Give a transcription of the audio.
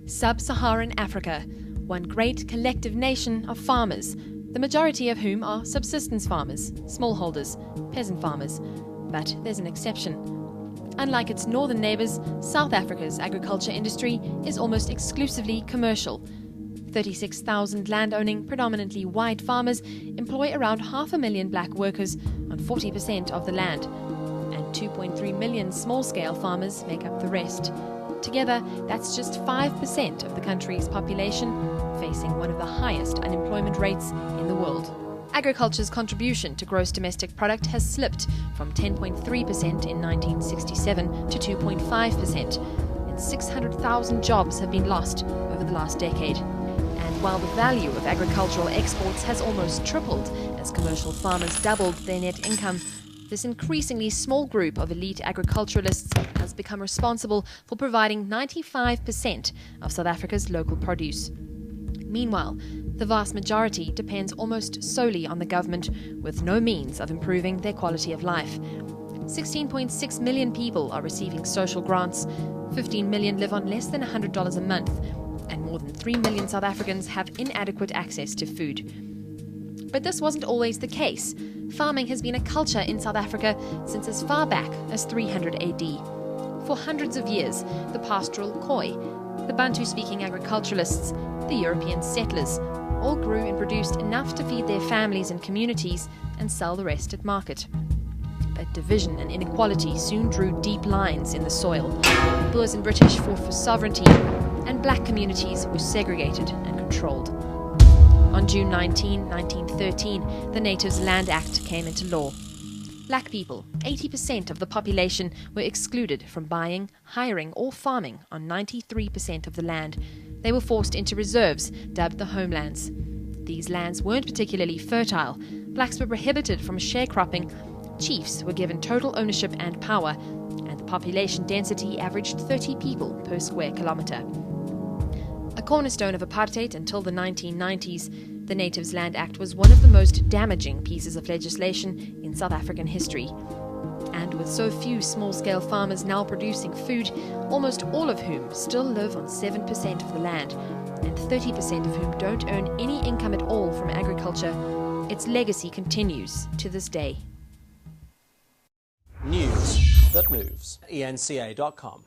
Sub-Saharan Africa, one great collective nation of farmers, the majority of whom are subsistence farmers, smallholders, peasant farmers. But there's an exception. Unlike its northern neighbours, South Africa's agriculture industry is almost exclusively commercial. 36,000 land-owning, predominantly white farmers employ around 500,000 black workers on 40% of the land, and 2.3 million small-scale farmers make up the rest. Together, that's just 5% of the country's population, facing one of the highest unemployment rates in the world. Agriculture's contribution to gross domestic product has slipped from 10.3% in 1967 to 2.5%, and 600,000 jobs have been lost over the last decade. And while the value of agricultural exports has almost tripled as commercial farmers doubled their net income, this increasingly small group of elite agriculturalists has become responsible for providing 95% of South Africa's local produce. Meanwhile, the vast majority depends almost solely on the government, with no means of improving their quality of life. 16.6 million people are receiving social grants, 15 million live on less than $100 a month, and more than 3 million South Africans have inadequate access to food. But this wasn't always the case. Farming has been a culture in South Africa since as far back as 300 AD. For hundreds of years, the pastoral Khoi, the Bantu-speaking agriculturalists, the European settlers, all grew and produced enough to feed their families and communities and sell the rest at market. But division and inequality soon drew deep lines in the soil. Boers and British fought for sovereignty, and black communities were segregated and controlled. On June 19, 1913, the Natives Land Act came into law. Black people, 80% of the population, were excluded from buying, hiring or farming on 93% of the land. They were forced into reserves, dubbed the homelands. These lands weren't particularly fertile. Blacks were prohibited from sharecropping. Chiefs were given total ownership and power, and the population density averaged 30 people per square kilometre. A cornerstone of apartheid until the 1990s, the Natives Land Act was one of the most damaging pieces of legislation in South African history. And with so few small-scale farmers now producing food, almost all of whom still live on 7% of the land, and 30% of whom don't earn any income at all from agriculture, its legacy continues to this day. News that moves. enca.com